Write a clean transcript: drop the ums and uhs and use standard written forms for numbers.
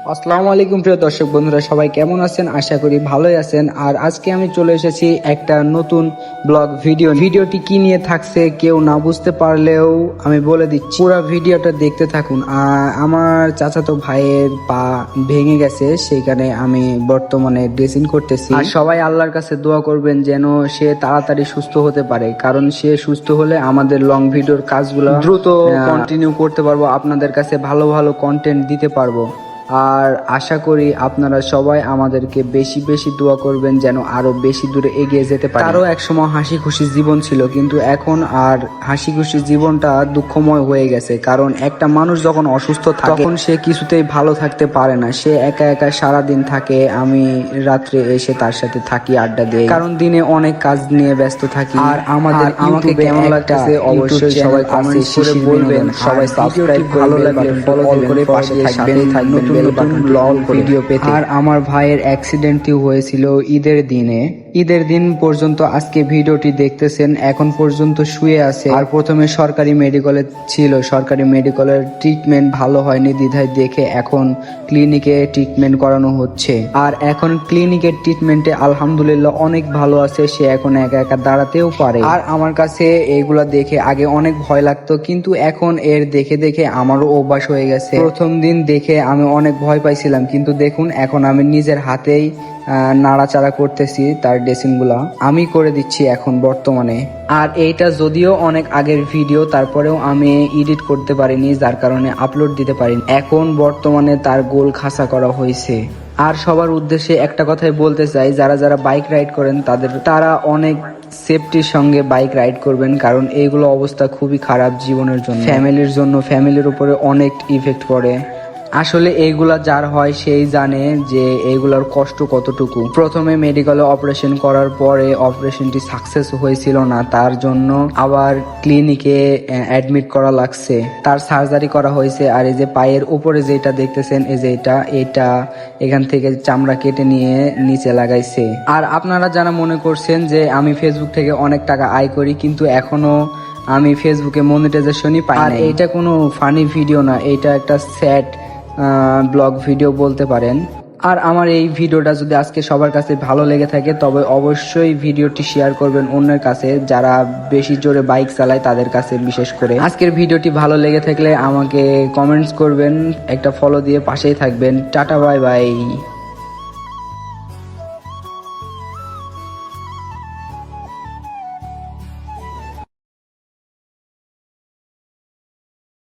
আসসালামু আলাইকুম প্রিয় দর্শক বন্ধুরা, সবাই কেমন আছেন? আশা করি ভালোই আছেন। আর আজকে আমি চলে এসেছি একটা নতুন ব্লগ ভিডিওটি কি নিয়ে থাকছে কেউ না বুঝতে পারলেও আমি বলে দিচ্ছি, পুরো ভিডিওটা দেখতে থাকুন। আমার চাচাতো ভাইয়ের পা ভেঙে গেছে, সেইখানে আমি বর্তমানে ড্রেসিং করতেছি। আর সবাই আল্লাহর কাছে দোয়া করবেন যেন সে তাড়াতাড়ি সুস্থ হতে পারে, কারণ সে সুস্থ হলে আমাদের লং ভিডিওর কাজগুলো দ্রুত কন্টিনিউ করতে পারবো, আপনাদের কাছে ভালো ভালো কন্টেন্ট দিতে পারবো। আর আশা করি আপনারা সবাই আমাদেরকে বেশি বেশি দোয়া করবেন যেন আরো বেশি দূরে এগিয়ে যেতে পারি। তারও একসময় হাসি খুশি জীবন ছিল, কিন্তু এখন আর হাসি খুশি জীবনটা দুঃখময় হয়ে গেছে। কারণ একটা মানুষ যখন অসুস্থ থাকে তখন সে কিছুতেই ভালো থাকতে পারে না, সে একা একা সারাদিন থাকে। আমি রাত্রে এসে তার সাথে থাকি, আড্ডা দেই, কারণ দিনে অনেক কাজ নিয়ে ব্যস্ত থাকি। আর আমাকে কেমন লাগতেছে অবশ্যই সবাই কমেন্ট করে বলবেন। সবাই সাবস্ক্রাইব ভালো লাগলে ফলো করে পাশে থাকবেন নতুন ব্লগ ভিডিও পেতে। আর আমার ভাইয়ের অ্যাক্সিডেন্টটি হয়েছিল ঈদের দিন পর্যন্ত আজকে ভিডিওটি দেখতেছেন, এখন পর্যন্ত শুয়ে আছে। আর প্রথমে সরকারি মেডিকেলে ছিল, সরকারি মেডিকেলের ট্রিটমেন্ট ভালো হয়নি দ্বিধায় দেখে এখন ক্লিনিকে ট্রিটমেন্ট করানো হচ্ছে। আর এখন ক্লিনিকের ট্রিটমেন্টে আলহামদুলিল্লাহ অনেক ভালো আছে, সে এখন একা একা দাঁড়াতেও পারে। আর আমার কাছে এইগুলা দেখে আগে অনেক ভয় লাগতো, কিন্তু এখন এর দেখে দেখে আমারও অভ্যাস হয়ে গেছে। প্রথম দিন দেখে আমি অনেক ভয় পাইছিলাম, কিন্তু দেখুন এখন আমি নিজের হাতেই নাড়াচাড়া করতেছি, তার ড্রেসিং গুলা আমি করে দিচ্ছি এখন বর্তমানে। আর এইটা যদিও অনেক আগের ভিডিও, তারপরেও আমি এডিট করতে পারিনি, যার কারণে আপলোড দিতে পারিনি। এখন বর্তমানে তার গোল খাসা করা হয়েছে। আর সবার উদ্দেশ্যে একটা কথাই বলতে চাই, যারা যারা বাইক রাইড করেন তারা অনেক সেফটির সঙ্গে বাইক রাইড করবেন, কারণ এইগুলো অবস্থা খুবই খারাপ জীবনের জন্য, ফ্যামিলির উপরে অনেক ইফেক্ট পড়ে। আসলে এইগুলা যার হয় সেই জানে যে এইগুলার কষ্ট কতটুকু। প্রথমে মেডিকেলে অপারেশন করার পরে অপারেশনটি সাকসেস হয়েছিল না, তার জন্য আবার ক্লিনিকে অ্যাডমিট করা লাগছে, তার সার্জারি করা হয়েছে। আর এই যে পায়ের উপরে যেটা দেখতেছেন, এই যে এটা এখান থেকে চামড়া কেটে নিয়ে নিচে লাগাইছে। আর আপনারা যারা মনে করছেন যে আমি ফেসবুক থেকে অনেক টাকা আয় করি, কিন্তু এখনো আমি ফেসবুকে মনিটাইজেশনই পাই না। আর এটা কোনো ফানি ভিডিও না, এটা একটা স্যাড ব্লগ ভিডিও বলতে পারেন। আর আমার এই ভিডিওটা যদি আজকে সবার কাছে ভালো লেগে থাকে তবে অবশ্যই ভিডিওটি শেয়ার করবেন অন্যের কাছে, যারা বেশি জোরে বাইক চালায় তাদের কাছে বিশেষ করে। আজকের ভিডিওটি ভালো লেগে থাকলে আমাকে কমেন্টস করবেন, একটা ফলো দিয়ে পাশেই থাকবেন। Tata, bye bye.